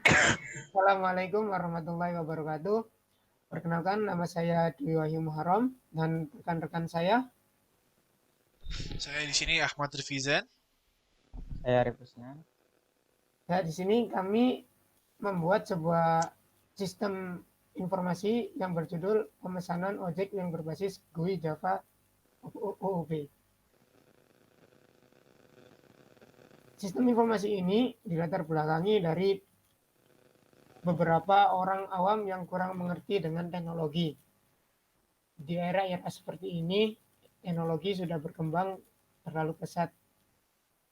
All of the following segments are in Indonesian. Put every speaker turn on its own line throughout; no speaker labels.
Assalamualaikum warahmatullahi wabarakatuh. Perkenalkan, nama saya Dwi Wahyu Muharram dan rekan-rekan saya.
Saya di sini Ahmad Rifizan.
Saya Arif Husnan.
Ya, di sini kami membuat sebuah sistem informasi yang berjudul pemesanan ojek yang berbasis GUI Java OOP. Sistem informasi ini dilatar belakangi dari beberapa orang awam yang kurang mengerti dengan teknologi. Di era seperti ini, teknologi sudah berkembang terlalu pesat,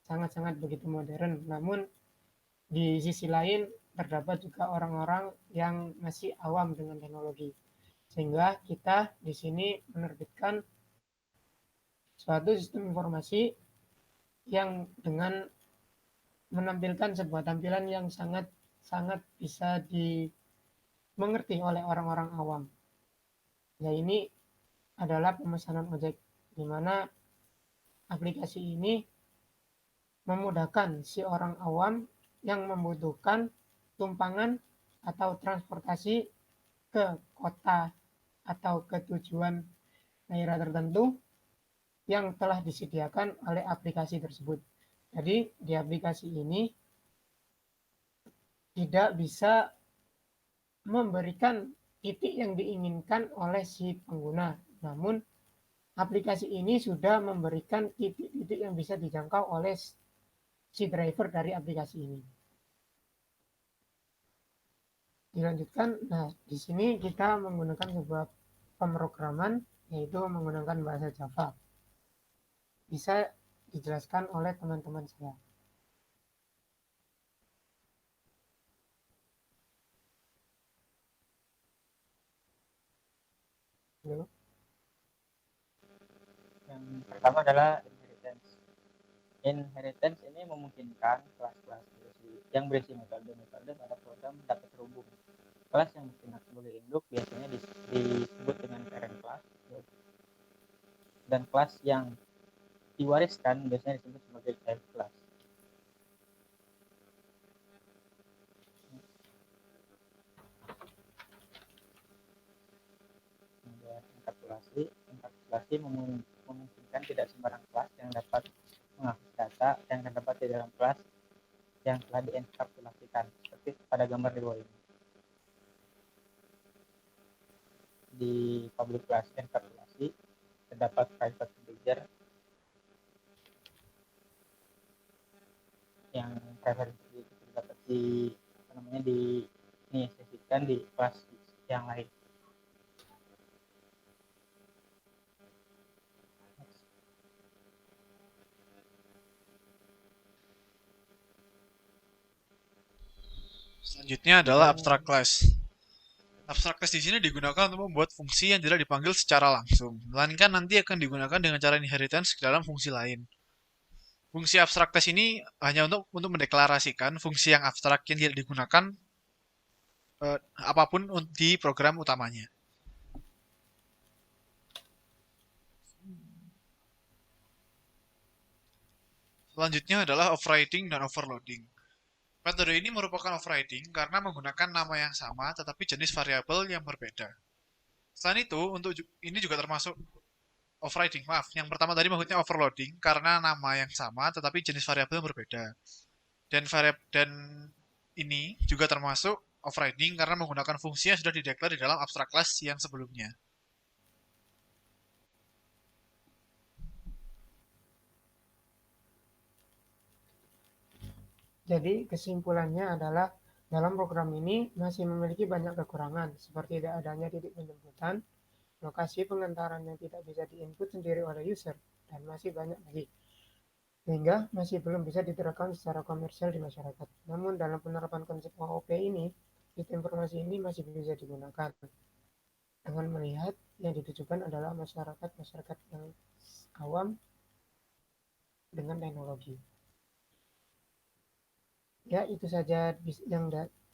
sangat-sangat begitu modern. Namun di sisi lain terdapat juga orang-orang yang masih awam dengan teknologi. Sehingga kita di sini menerbitkan suatu sistem informasi yang dengan menampilkan sebuah tampilan yang sangat sangat bisa dimengerti oleh orang-orang awam. Ya, ini adalah pemesanan ojek, di mana aplikasi ini memudahkan si orang awam yang membutuhkan tumpangan atau transportasi ke kota atau ke tujuan daerah tertentu yang telah disediakan oleh aplikasi tersebut. Jadi di aplikasi ini tidak bisa memberikan titik yang diinginkan oleh si pengguna. Namun aplikasi ini sudah memberikan titik-titik yang bisa dijangkau oleh si driver dari aplikasi ini. Dilanjutkan, nah di sini kita menggunakan sebuah pemrograman yaitu menggunakan bahasa Java. Bisa dijelaskan oleh teman-teman saya. Halo.
Yang pertama adalah inheritance. Inheritance ini memungkinkan kelas-kelas yang berisi metode-metode pada program dapat terhubung. Kelas yang bertindak sebagai induk biasanya disebut dengan parent class, dan kelas yang diwariskan biasanya disebut sebagai child class. Kemudian enkapsulasi memungkinkan tidak sembarang kelas yang dapat mengakses data yang terdapat di dalam kelas yang telah dienkapsulasikan, seperti pada gambar di bawah ini. Di public class enkapsulasi terdapat private integer yang private integer itu dapat diinisiasikan di kelas yang lain.
Selanjutnya adalah abstract class. Abstract class di sini digunakan untuk membuat fungsi yang tidak dipanggil secara langsung, melainkan nanti akan digunakan dengan cara inheritance ke dalam fungsi lain. Fungsi abstract class ini hanya untuk mendeklarasikan fungsi yang abstrak yang tidak digunakan apapun di program utamanya. Selanjutnya adalah overriding dan overloading. Metode ini merupakan overriding karena menggunakan nama yang sama tetapi jenis variabel yang berbeda. Selain itu, untuk ini juga termasuk overriding. Maaf, yang pertama tadi maksudnya overloading karena nama yang sama tetapi jenis variabel yang berbeda. Dan ini juga termasuk overriding karena menggunakan fungsi yang sudah dideklar di dalam abstract class yang sebelumnya.
Jadi kesimpulannya adalah dalam program ini masih memiliki banyak kekurangan seperti tidak adanya titik penjemputan, lokasi pengantaran yang tidak bisa diinput sendiri oleh user, dan masih banyak lagi. Sehingga masih belum bisa diterapkan secara komersial di masyarakat. Namun dalam penerapan konsep OOP ini, sistem informasi ini masih bisa digunakan dengan melihat yang ditujukan adalah masyarakat yang awam dengan teknologi. Ya, itu saja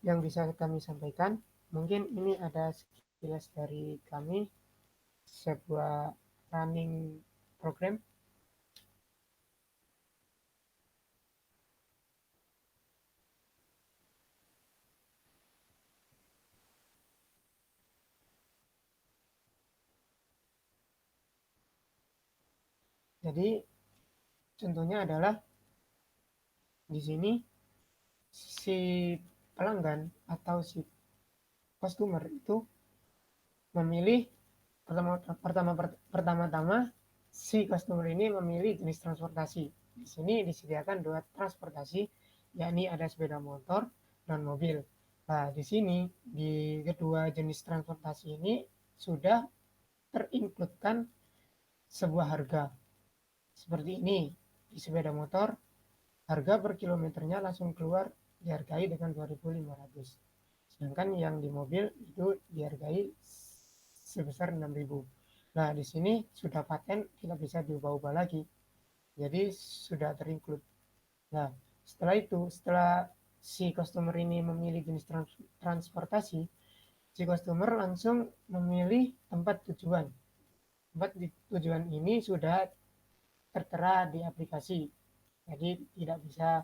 yang bisa kami sampaikan. Mungkin ini ada sekilas dari kami, sebuah running program. Jadi contohnya adalah di sini si pelanggan atau si customer itu memilih pertama-tama si customer ini memilih jenis transportasi. Di sini disediakan dua transportasi, yakni ada sepeda motor dan mobil. Nah, di sini di kedua jenis transportasi ini sudah terincludekan sebuah harga. Seperti ini, di sepeda motor harga per kilometernya langsung keluar dihargai dengan 2.500. Sedangkan yang di mobil itu dihargai sebesar 6.000. Nah, di sini sudah paten, tidak bisa diubah-ubah lagi. Jadi sudah terinclude. Nah, setelah si customer ini memilih jenis transportasi, si customer langsung memilih tempat tujuan. Tempat tujuan ini sudah tertera di aplikasi. Jadi tidak bisa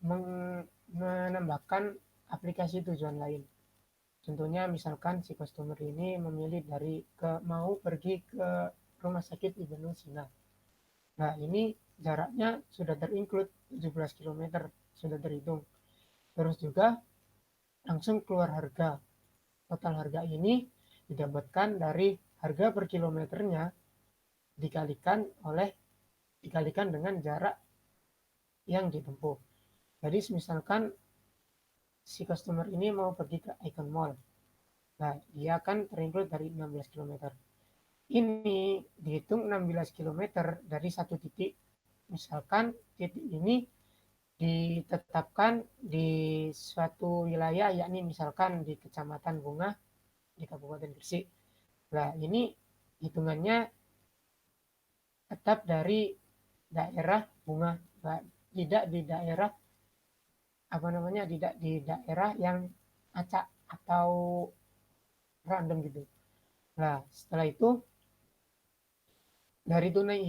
menambahkan aplikasi tujuan lain. Contohnya misalkan si customer ini memilih mau pergi ke rumah sakit Ibnu Sina. Nah, ini jaraknya sudah terinclude 17 km, sudah terhitung. Terus juga langsung keluar harga. Total harga ini didapatkan dari harga per kilometernya dikalikan dengan jarak yang ditempuh. Jadi misalkan si customer ini mau pergi ke Icon Mall. Nah, dia akan terinclude dari 16 km. Ini dihitung 16 km dari satu titik. Misalkan titik ini ditetapkan di suatu wilayah, yakni misalkan di Kecamatan Bunga di Kabupaten Gresik. Nah, ini hitungannya tetap dari daerah Bunga, tidak di daerah tidak di daerah yang acak atau random gitu. Nah, setelah itu dari tunai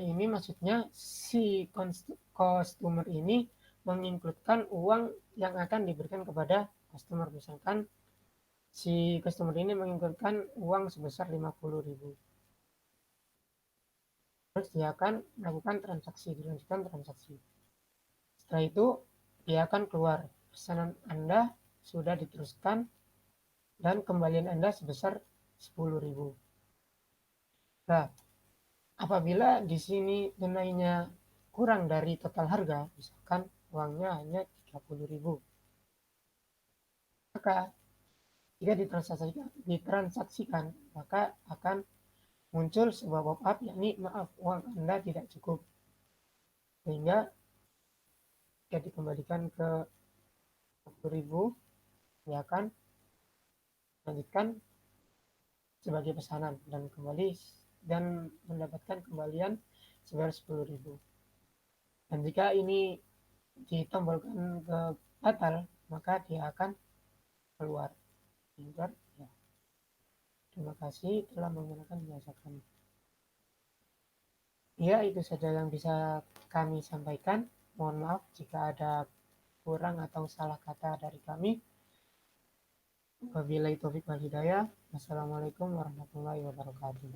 ini maksudnya si customer ini mengincludekan uang yang akan diberikan kepada customer. Misalkan si customer ini mengincludekan uang sebesar 50.000. Terus dia akan melakukan dilanjutkan transaksi. Setelah itu dia akan keluar, pesanan Anda sudah diteruskan dan kembalian Anda sebesar 10.000. Nah, apabila di sini tunainya kurang dari total harga, misalkan uangnya hanya 30.000, maka jika ditransaksikan, maka akan muncul sebuah pop-up, yakni maaf, uang Anda tidak cukup, sehingga jika dikembalikan ke 10.000, dia akan lanjutkan sebagai pesanan dan mendapatkan kembalian sebesar 10.000. Dan jika ini ditombolkan ke batal, maka dia akan keluar. Ya. Terima kasih telah menggunakan jasa kami. Ya, itu saja yang bisa kami sampaikan. Mohon maaf jika ada kurang atau salah kata dari kami. Wabillahi taufiq wal hidayah. Wassalamualaikum warahmatullahi wabarakatuh.